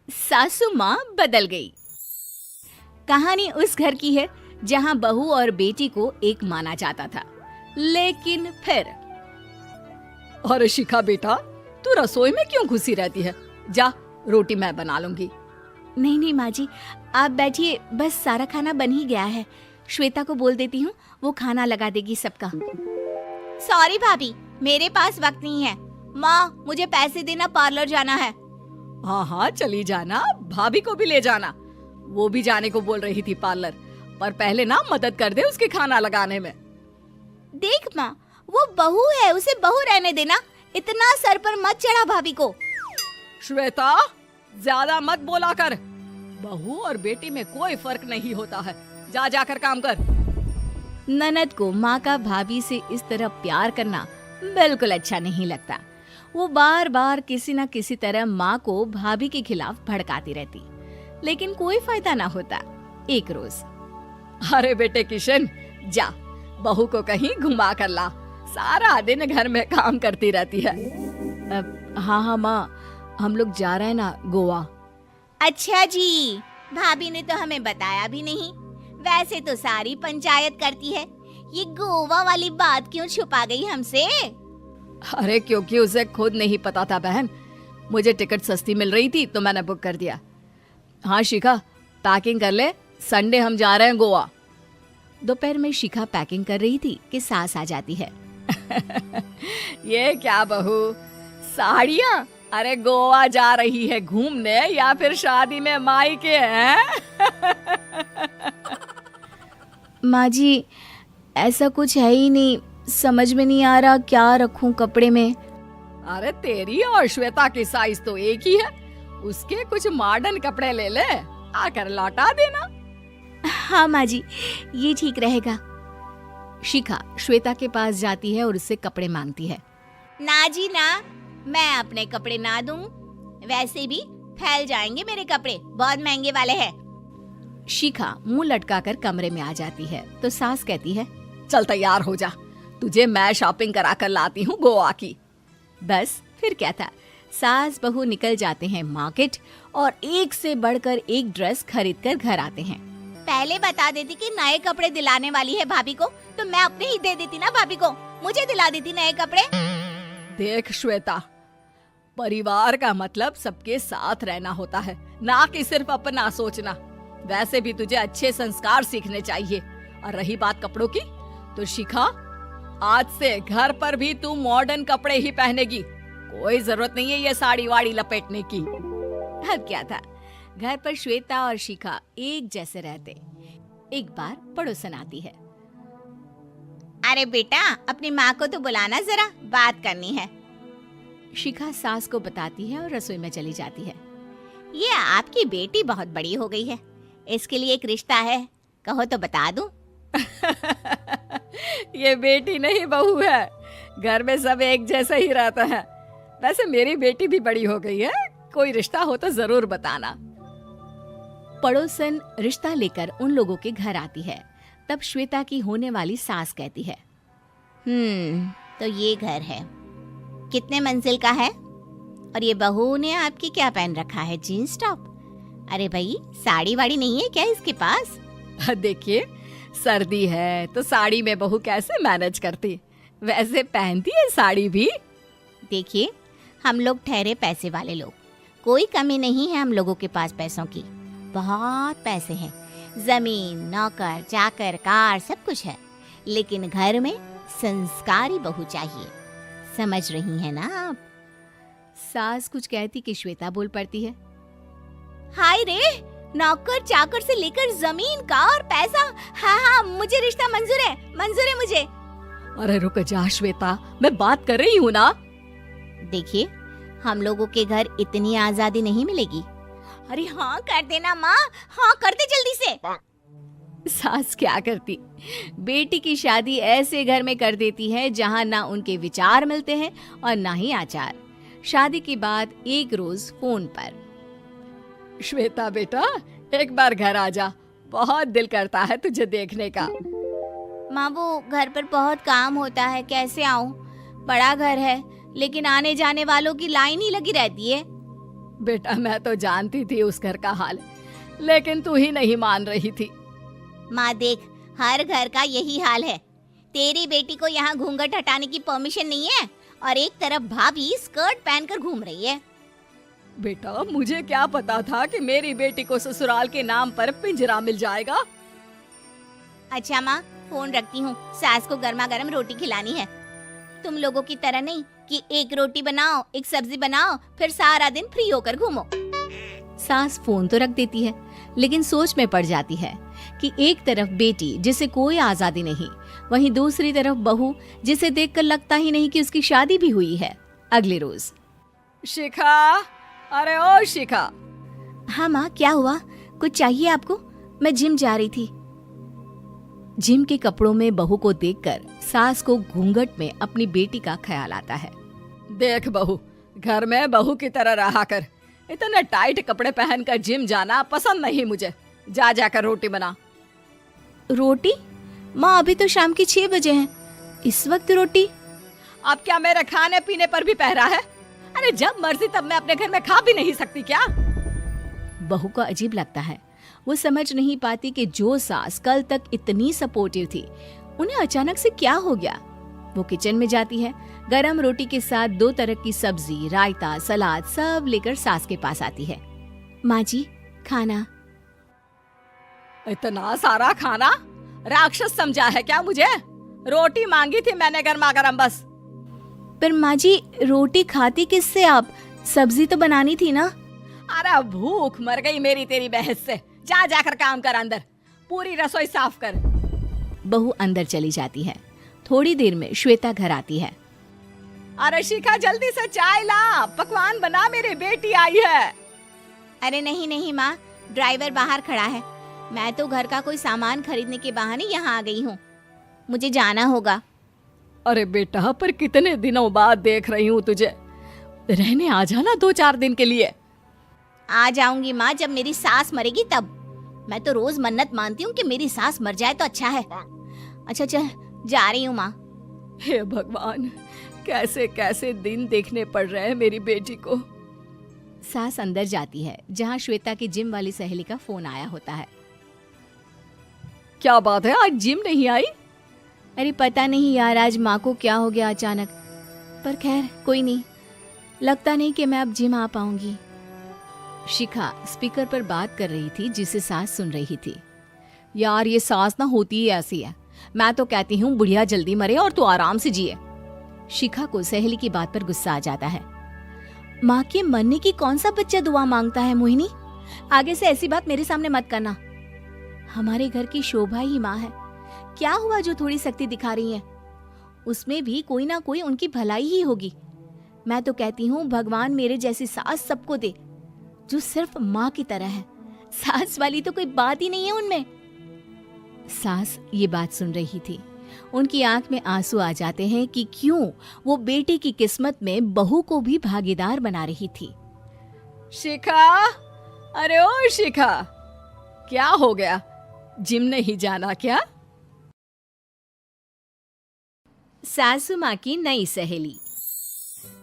सासू माँ बदल गई। कहानी उस घर की है जहाँ बहू और बेटी को एक माना जाता था, लेकिन फिर अरे शिखा बेटा, तू रसोई में क्यों घुसी रहती है? जा, रोटी मैं बना लूंगी। नहीं नहीं माँ जी, आप बैठिए, बस सारा खाना बन ही गया है। श्वेता को बोल देती हूँ, वो खाना लगा देगी सबका। सॉरी भाभी, मेरे पास वक्त नहीं है। माँ, मुझे पैसे देना, पार्लर जाना है। हाँ हाँ चली जाना, भाभी को भी ले जाना। वो भी जाने को बोल रही थी पार्लर, पर पहले ना मदद कर दे उसके खाना लगाने में। देख माँ, वो बहू है, उसे बहू रहने देना, इतना सर पर मत चढ़ा भाभी को। श्वेता, ज्यादा मत बोला कर। बहू और बेटी में कोई फर्क नहीं होता है। जा जाकर काम कर। ननद को माँ का भाभी से इस तरह प्यार करना बिल्कुल अच्छा नहीं लगता। वो बार बार किसी न किसी तरह माँ को भाभी के खिलाफ भड़काती रहती, लेकिन कोई फायदा ना होता। एक रोज, अरे बेटे किशन, जा बहू को कहीं घुमा कर ला, सारा दिन घर में काम करती रहती है। हाँ हाँ माँ, हम लोग जा रहे हैं ना गोवा। अच्छा जी, भाभी ने तो हमें बताया भी नहीं। वैसे तो सारी पंचायत करती है, ये गोवा वाली बात क्यों छुपा गई हमसे? अरे क्योंकि उसे खुद नहीं पता था बहन। मुझे टिकट सस्ती मिल रही थी तो मैंने बुक कर दिया। हाँ शिखा, पैकिंग कर ले, संडे हम जा रहे हैं गोवा। दोपहर में शिखा पैकिंग कर रही थी कि सास आ जाती है। ये क्या बहू, साड़ियाँ? अरे गोवा जा रही है घूमने या फिर शादी में मायके हैं? माँ जी, ऐसा कुछ है ही नहीं, समझ में नहीं आ रहा क्या रखूं कपड़े में। अरे तेरी और श्वेता की साइज तो एक ही है, उसके कुछ मॉडर्न कपड़े ले ले, आकर लौटा देना। हाँ माँ जी, ये ठीक रहेगा। शिखा श्वेता के पास जाती है और उससे कपड़े मांगती है। ना जी ना, मैं अपने कपड़े ना दूं, वैसे भी फैल जाएंगे मेरे कपड़े, बहुत महंगे वाले हैं। शिखा मुंह लटकाकर कमरे में आ जाती है तो सास कहती है, चल तैयार हो जा, तुझे मैं शॉपिंग करा कर लाती हूँ गोवा की। बस फिर क्या था, सास बहू निकल जाते हैं मार्केट और एक से बढ़कर एक ड्रेस खरीद कर घर आते हैं। पहले बता देती कि नए कपड़े दिलाने वाली है भाभी को, तो मैं अपने ही दे देती ना भाभी को, मुझे दिला देती नए कपड़े। देख श्वेता, परिवार का मतलब सबके साथ रहना होता है, ना कि सिर्फ अपना सोचना। वैसे भी तुझे अच्छे संस्कार सीखने चाहिए। और रही बात कपड़ों की, तो शिखा, आज से घर पर भी तू मॉडर्न कपड़े ही पहनेगी। कोई जरूरत नहीं है ये साड़ी वाड़ी लपेटने की। अब क्या था, घर पर श्वेता और शिखा एक जैसे रहते। एक बार पड़ोसन आती है। अरे बेटा, अपनी माँ को तो बुलाना, जरा बात करनी है। शिखा सास को बताती है और रसोई में चली जाती है। ये आपकी बेटी बहुत बड़ी हो गई है, इसके लिए एक रिश्ता है, कहो तो बता दूं। ये बेटी नहीं बहू है, घर में सब एक जैसा ही रहता है। वैसे मेरी बेटी भी बड़ी हो गई है, कोई रिश्ता हो तो जरूर बताना। पड़ोसन रिश्ता लेकर उन लोगों के घर आती है। तब श्वेता की होने वाली सास कहती है, तो ये घर है, कितने मंजिल का है? और ये बहू ने आपकी क्या पहन रखा है, जीन्स टॉप? अरे भाई, साड़ी वाड़ी नहीं है क्या इसके पास? देखिए, सर्दी है तो साड़ी में बहू कैसे मैनेज करती, वैसे पहनती है साड़ी भी। देखिए, हम लोग ठहरे पैसे वाले लोग, कोई कमी नहीं है हम लोगों के पास पैसों की, बहुत पैसे हैं, जमीन, नौकर चाकर, कार, सब कुछ है, लेकिन घर में संस्कारी बहू चाहिए, समझ रही हैं ना आप? सास कुछ कहती कि श्वेता बोल पड़ती है, हाय रे, नौकर चाकर से लेकर जमीन, कार, पैसा, हाँ, मुझे रिश्ता मंजूर है मुझे। अरे रुक जा श्वेता, मैं बात कर रही हूँ ना। देखिए, हम लोगों के घर इतनी आजादी नहीं मिलेगी। अरे हाँ कर देना माँ, हाँ कर दे जल्दी से। सास क्या करती, बेटी की शादी ऐसे घर में कर देती है जहाँ ना उनके विचार मिलते हैं और ना ही आचार। शादी के बाद एक रोज फोन पर, श्वेता बेटा, एक बार घर आ जा, बहुत दिल करता है तुझे देखने का। माँ, वो घर पर बहुत काम होता है, कैसे आऊँ? बड़ा घर है, लेकिन आने जाने वालों की लाइन ही लगी रहती है। बेटा मैं तो जानती थी उस घर का हाल, लेकिन तू ही नहीं मान रही थी। माँ देख, हर घर का यही हाल है। तेरी बेटी को यहाँ घूंघट हटाने की परमिशन नहीं है और एक तरफ भाभी स्कर्ट पहनकर घूम रही है। बेटा मुझे क्या पता था कि मेरी बेटी को ससुराल के नाम पर पिंजरा मिल जाएगा। अच्छा माँ, फोन रखती हूँ, सास को गर्मा गर्म रोटी खिलानी है। तुम लोगों की तरह नहीं कि एक रोटी बनाओ, एक सब्जी बनाओ, फिर सारा दिन फ्री होकर घूमो। सास फोन तो रख देती है, लेकिन सोच में पड़ जाती है कि एक तरफ बेटी जिसे कोई आजादी नहीं, वहीं दूसरी तरफ बहू जिसे देखकर लगता ही नहीं कि उसकी शादी भी हुई है। अगले रोज। शिखा, अरे ओ शिखा। हाँ माँ, क्या हुआ? कुछ चाहिए आपको? मैं जिम जा रही थी। जिम के कपड़ों में बहू को देखकर सास को घूंघट में अपनी बेटी का ख्याल आता है। देख बहू, घर में बहू की तरह रहा कर। इतने टाइट कपड़े पहनकर जिम जाना पसंद नहीं मुझे। जा जाकर रोटी बना। रोटी? माँ अभी तो शाम की 6 बजे हैं, इस वक्त रोटी? अब क्या मेरे खाने पीने पर भी पहरा है? अरे जब मर्जी तब मैं अपने घर में खा भी नहीं सकती क्या? बहू को अजीब लगता है। वो समझ नहीं पाती कि जो सास कल तक इतनी सपोर्टिव थी, उन्हें अचानक से क्या हो गया। वो किचन में जाती है, गरम रोटी के साथ 2 तरह की सब्जी, रायता, सलाद सब लेकर सास के पास आती है। माँ जी, खाना। इतना सारा खाना? राक्षस समझा है क्या मुझे? रोटी मांगी थी मैंने गर्मा गर्म बस। पर माँ जी, रोटी खाती किससे आप? सब्जी तो बनानी थी ना। अरे भूख मर गई मेरी तेरी बहस से। जा जाकर काम कर, अंदर पूरी रसोई साफ कर। बहू अंदर चली जाती है। थोड़ी देर में श्वेता घर आती है। अरे शिखा, जल्दी से चाय ला, पकवान बना, मेरी बेटी आई है। अरे नहीं नहीं माँ, ड्राइवर बाहर खड़ा है। मैं तो घर का कोई सामान खरीदने के बहाने यहाँ आ गई हूँ, मुझे जाना होगा। अरे बेटा, पर कितने दिनों बाद देख रही हूँ तुझे, रहने आ जाना 2-4 दिन के लिए। आ जाऊंगी माँ, जब मेरी सास मरेगी तब। मैं तो रोज मन्नत मानती हूँ कि मेरी सास मर जाए तो अच्छा है। अच्छा चल, जा रही हूँ माँ। हे भगवान, कैसे कैसे दिन देखने पड़ रहे हैं मेरी बेटी को। सास अंदर जाती है, जहाँ श्वेता की जिम वाली सहेली का फोन आया होता है। क्या बात है, आज जिम नहीं आई? अरे पता नहीं यार, आज माँ को क्या हो गया अचानक। पर खैर कोई नहीं, लगता नहीं कि मैं अब जिम आ पाऊंगी। शिखा स्पीकर पर बात कर रही थी, जिसे सास सुन रही थी। यार ये सास ना होती ही ऐसी है। मैं तो कहती हूँ बुढ़िया जल्दी मरे और तू आराम से जिए। शिखा को सहेली की बात पर गुस्सा आ जाता है। माँ के मरने की कौन सा बच्चा दुआ मांगता है मोहिनी? आगे से ऐसी बात मेरे सामने मत करना। हमारे घर की शोभा ही माँ है। क्या हुआ जो थोड़ी सख्ती दिखा रही है? उसमें भी कोई ना कोई उनकी भलाई ही होगी। मैं तो कहती हूँ भगवान मेरे जैसी सास सबको दे, जो सिर्फ माँ की तरह है। सास वाली तो कोई बात ही नहीं है उनमें। सास ये बात सुन रही थी। उनकी आंख में आंसू आ जाते हैं कि क्यों वो बेटी की किस्मत में बहू को भी भागीदार बना रही थी। शिखा, अरे ओ शिखा, क्या हो गया? जिम नहीं जाना क्या? सासू माँ की नई सहेली।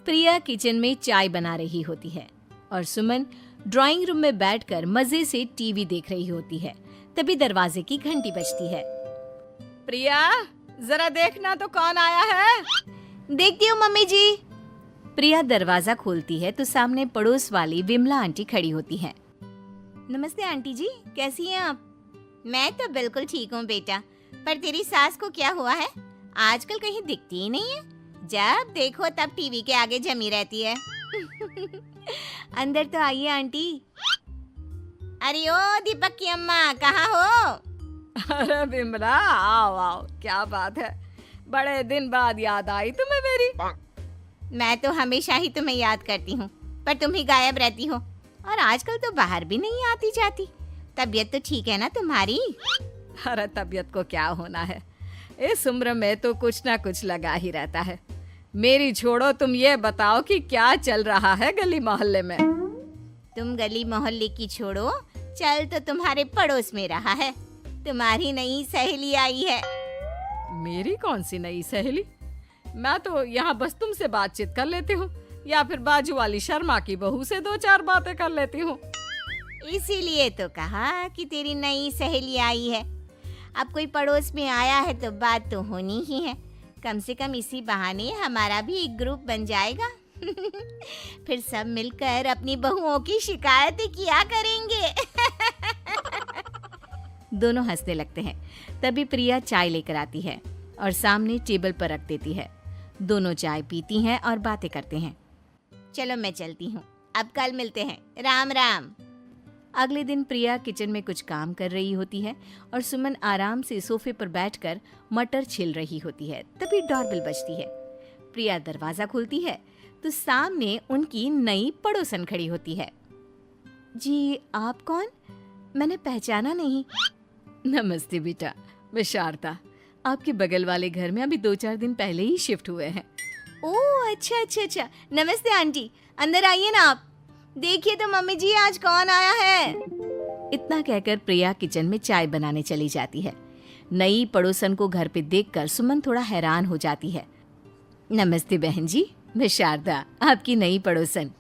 प्रिया किचन में चाय बना रही होती है और सुमन ड्राइंग रूम में बैठकर मजे से टीवी देख रही होती है। तभी दरवाजे की घंटी बजती है। प्रिया, जरा देखना तो कौन आया है। देखती हूँ मम्मी जी। प्रिया दरवाजा खोलती है तो सामने पड़ोस वाली विमला आंटी खड़ी होती हैं। नमस्ते आंटी जी, कैसी हैं आप? मैं तो बिल्कुल ठीक हूँ बेटा, पर तेरी सास को क्या हुआ है? आजकल कहीं दिखती ही नहीं है। जब देखो तब टीवी के आगे जमी रहती है। अंदर तो आइए आंटी। अरे ओ दीपक की अम्मा, कहाँ हो? अरे विमला, आओ आओ, क्या बात है, बड़े दिन बाद याद आई तुम्हें मेरी। मैं तो हमेशा ही तुम्हें याद करती हूँ, पर तुम ही गायब रहती हो और आजकल तो बाहर भी नहीं आती जाती। तबीयत तो ठीक है ना तुम्हारी? अरे तबीयत को क्या होना है, इस उम्र में तो कुछ ना कुछ लगा ही रहता है। मेरी छोड़ो, तुम ये बताओ कि क्या चल रहा है गली मोहल्ले में? तुम गली मोहल्ले की छोड़ो, चल तो तुम्हारे पड़ोस में रहा है। तुम्हारी नई सहेली आई है। मेरी कौन सी नई सहेली? मैं तो यहाँ बस तुमसे बातचीत कर लेती हूँ, या फिर बाजू वाली शर्मा की बहू से 2-4 बातें कर लेती हूँ। इसीलिए तो कहा कि तेरी नई सहेली आई है। अब कोई पड़ोस में आया है तो बात तो होनी ही है। कम से कम इसी बहाने हमारा भी एक ग्रुप बन जाएगा। फिर सब मिलकर अपनी बहुओं की शिकायतें किया करेंगे। दोनों हंसने लगते हैं। तभी प्रिया चाय लेकर आती है और सामने टेबल पर रख देती है। दोनों चाय पीती हैं और बातें करते हैं। चलो मैं चलती हूँ, अब कल मिलते हैं। राम राम। अगले दिन प्रिया किचन में कुछ काम कर रही होती है और सुमन आराम से सोफे पर बैठकर मटर छिल रही होती है। तभी डोरबेल बजती है। प्रिया दरवाजा खोलती है तो सामने उनकी नई पड़ोसन खड़ी होती है। जी आप कौन? मैंने पहचाना नहीं। नमस्ते बेटा, मैं शारदा। आपके बगल वाले घर में अभी 2-4 दिन पहले ही शिफ्ट हुए हैं। ओह अच्छा। नमस्ते आंटी, अंदर आइए ना आप। देखिए तो मम्मी जी आज कौन आया है। इतना कहकर प्रिया किचन में चाय बनाने चली जाती है। नई पड़ोसन को घर पे देखकर सुमन थोड़ा हैरान हो जाती है। नमस्ते बहन जी, मैं शारदा, आपकी नई पड़ोसन।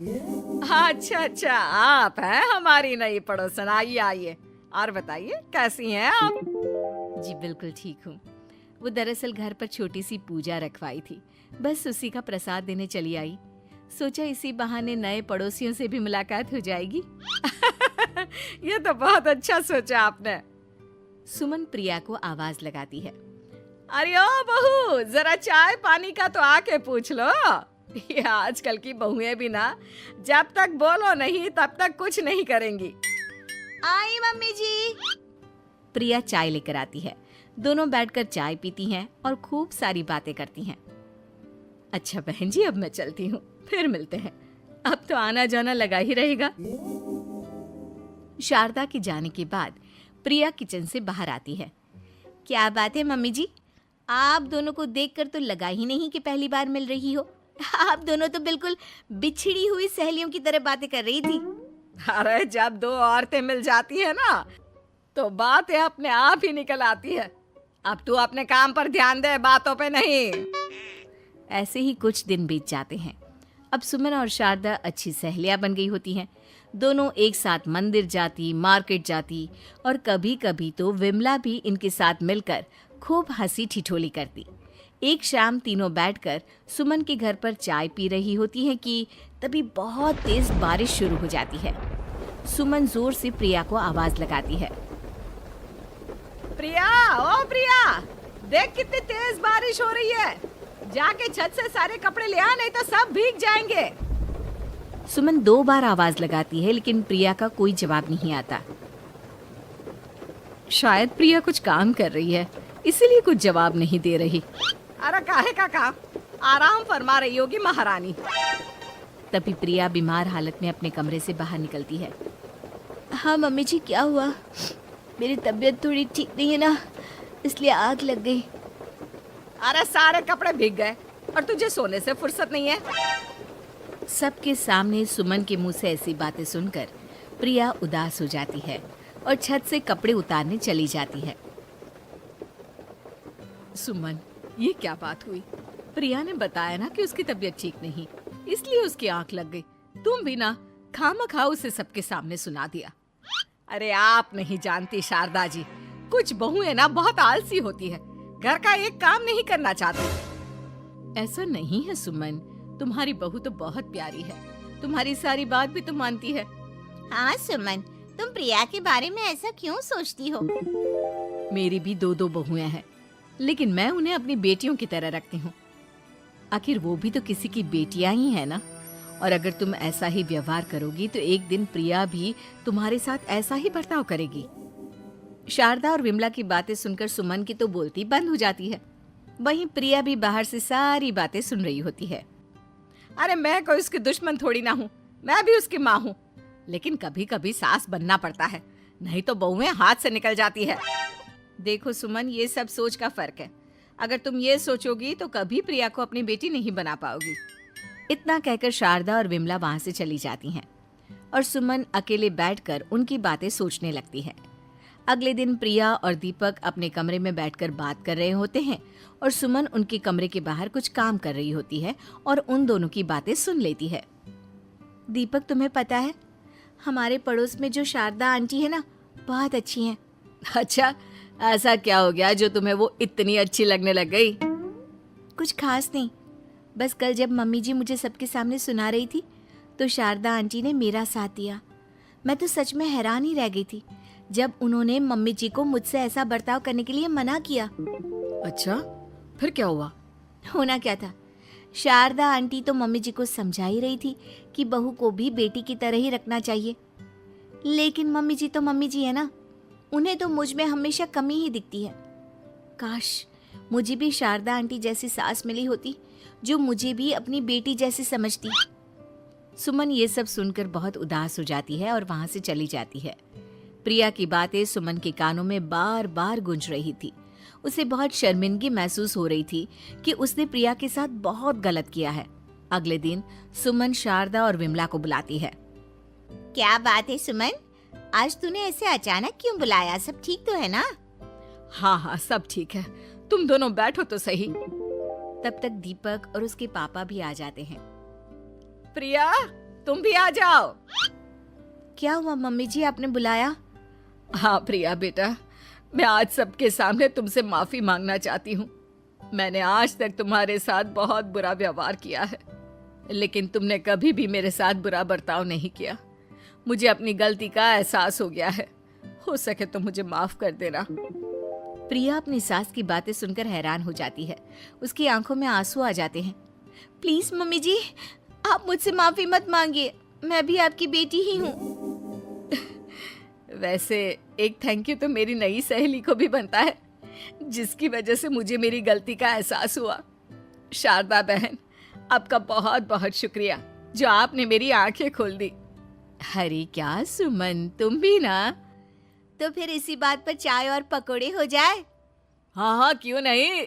अच्छा, आप हैं हमारी नई पड़ोसन। आइए और बताइए कैसी हैं आप? जी बिल्कुल ठीक हूँ। वो दरअसल घर पर छोटी सी पूजा रखवाई थी, बस उसी का प्रसाद देने चली आई। सोचा इसी बहाने नए पड़ोसियों से भी मुलाकात हो जाएगी। ये तो बहुत अच्छा सोचा आपने। सुमन प्रिया को आवाज लगाती है। अरे ओ बहू, जरा चाय पानी का तो आके पूछ लो। ये आजकल की बहुएं भी ना, जब तक बोलो नहीं तब तक कुछ नहीं करेंगी। आई मम्मी जी। प्रिया चाय लेकर आती है। दोनों बैठकर चाय पीती हैं और खूब सारी बातें करती हैं। अच्छा बहन जी, अब मैं चलती हूँ, फिर मिलते हैं। अब तो आना जाना लगा ही रहेगा। शारदा के जाने के बाद प्रिया किचन से बाहर आती है। क्या बात है मम्मी जी, आप दोनों को देखकर तो लगा ही नहीं कि पहली बार मिल रही हो। आप दोनों तो बिल्कुल बिछड़ी हुई सहेलियों की तरह बातें कर रही थी। अरे जब दो औरतें मिल जाती है ना तो बातें अपने आप ही निकल आती है। अब तू अपने काम पर ध्यान दे, बातों पे नहीं। ऐसे ही कुछ दिन बीत जाते हैं। अब सुमन और शारदा अच्छी सहेलियां बन गई होती हैं। दोनों एक साथ मंदिर जाती, मार्केट जाती और कभी कभी तो विमला भी इनके साथ मिलकर खूब हंसी ठिठोली करती। एक शाम तीनों बैठकर सुमन के घर पर चाय पी रही होती हैं कि तभी बहुत तेज बारिश शुरू हो जाती है। सुमन जोर से प्रिया को आवाज लगाती है। प्रिया, ओ प्रिया, देख कितनी तेज बारिश हो रही है। जाके छत से सारे कपड़े ले आ, नहीं तो सब भीग जाएंगे। सुमन 2 बार आवाज लगाती है लेकिन प्रिया का कोई जवाब नहीं आता। शायद प्रिया कुछ काम कर रही है, इसीलिए कुछ जवाब नहीं दे रही। अरे काहे का काम, आराम फरमा रही होगी महारानी। तभी प्रिया बीमार हालत में अपने कमरे से बाहर निकलती है। हाँ मम्मी जी, क्या हुआ? मेरी तबीयत थोड़ी ठीक नहीं है ना, इसलिए आग लग गई। अरे सारे कपड़े भीग गए और तुझे सोने से फुर्सत नहीं है। सबके सामने सुमन के मुंह से ऐसी बातें सुनकर प्रिया उदास हो जाती है और छत से कपड़े उतारने चली जाती है। सुमन, ये क्या बात हुई? प्रिया ने बताया ना कि उसकी तबीयत ठीक नहीं, इसलिए उसकी आंख लग गई। तुम भी ना खामखा उसे सबके सामने सुना दिया। अरे आप नहीं जानती शारदा जी, कुछ बहुएं ना बहुत आलसी होती है, घर का एक काम नहीं करना चाहती। ऐसा नहीं है सुमन, तुम्हारी बहू तो बहुत प्यारी है, तुम्हारी सारी बात भी तो मानती है। हाँ सुमन, तुम प्रिया के बारे में ऐसा क्यों सोचती हो? मेरी भी 2 बहुएं हैं, लेकिन मैं उन्हें अपनी बेटियों की तरह रखती हूँ। आखिर वो भी तो किसी की बेटियां ही है ना। और अगर तुम ऐसा ही व्यवहार करोगी तो एक दिन प्रिया भी तुम्हारे साथ ऐसा ही बर्ताव करेगी। शारदा और विमला की बातें सुनकर सुमन की तो बोलती बंद हो जाती है। वहीं प्रिया भी बाहर से सारी बातें सुन रही होती है। अरे मैं कोई उसकी दुश्मन थोड़ी ना हूँ, मैं भी उसकी माँ हूँ, लेकिन कभी कभी सास बनना पड़ता है, नहीं तो बहुएं हाथ से निकल जाती है। देखो सुमन, ये सब सोच का फर्क है। अगर तुम ये सोचोगी तो कभी प्रिया को अपनी बेटी नहीं बना पाओगी। इतना कहकर शारदा और विमला वहां से चली जाती हैं और सुमन अकेले बैठकर उनकी बातें सोचने लगती है। अगले दिन प्रिया और दीपक अपने कमरे में बैठकर बात कर रहे होते हैं और सुमन उनके कमरे के बाहर कुछ काम कर रही होती है और उन दोनों की बातें सुन लेती है। दीपक, तुम्हें पता है हमारे पड़ोस में जो शारदा आंटी है ना, बहुत अच्छी हैं। अच्छा, ऐसा क्या हो गया जो तुम्हें वो इतनी अच्छी लगने लग गई? कुछ खास नहीं, बस कल जब मम्मी जी मुझे सबके सामने सुना रही थी तो शारदा आंटी ने मेरा साथ दिया। मैं तो सच में हैरान ही रह गई थी जब उन्होंने मम्मी जी को मुझसे ऐसा बर्ताव करने के लिए मना किया। अच्छा, फिर क्या हुआ? होना क्या था, शारदा आंटी तो मम्मी जी को समझा ही रही थी कि बहू को भी बेटी की तरह ही रखना चाहिए, लेकिन मम्मी जी तो मम्मी जी है ना, उन्हें तो मुझ में हमेशा कमी ही दिखती है। काश मुझे भी शारदा आंटी जैसी सास मिली होती जो मुझे भी अपनी बेटी जैसी समझती। सुमन ये सब सुनकर बहुत उदास हो जाती है और वहां से चली जाती है। प्रिया की बातें सुमन के कानों में बार बार गूंज रही थी। उसे बहुत शर्मिंदगी महसूस हो रही थी कि उसने प्रिया के साथ बहुत गलत किया है। अगले दिन सुमन शारदा और विमला को बुलाती है। क्या बात है सुमन, आज तूने ऐसे अचानक क्यों बुलाया? सब ठीक तो है ना? हाँ हाँ, सब ठीक है, तुम दोनों बैठो तो सही। तब तक दीपक और उसके पापा भी आ जाते हैं। प्रिया, तुम भी आ जाओ। क्या हुआ मम्मी जी, आपने बुलाया? हाँ प्रिया बेटा, मैं आज सबके सामने तुमसे माफी मांगना चाहती हूँ। मैंने आज तक तुम्हारे साथ बहुत बुरा व्यवहार किया है, लेकिन तुमने कभी भी मेरे साथ बुरा बर्ताव नहीं किया। मुझे अपनी गलती का एहसास हो गया है, हो सके तो मुझे माफ कर देना। प्रिया अपनी सास की बातें सुनकर हैरान हो जाती है। उसकी आंखों में आंसू आ जाते हैं। प्लीज मम्मी जी, आप मुझसे माफी मत मांगिए, मैं भी आपकी बेटी ही हूँ। वैसे एक थैंक यू तो मेरी नई सहेली को भी बनता है, जिसकी वजह से मुझे मेरी गलती का एहसास हुआ। शारदा बहन, आपका बहुत बहुत शुक्रिया जो आपने मेरी आंखें खोल दी। अरे क्या सुमन, तुम भी ना? तो फिर इसी बात पर चाय और पकोड़े हो जाए। हाँ हाँ, क्यों नहीं।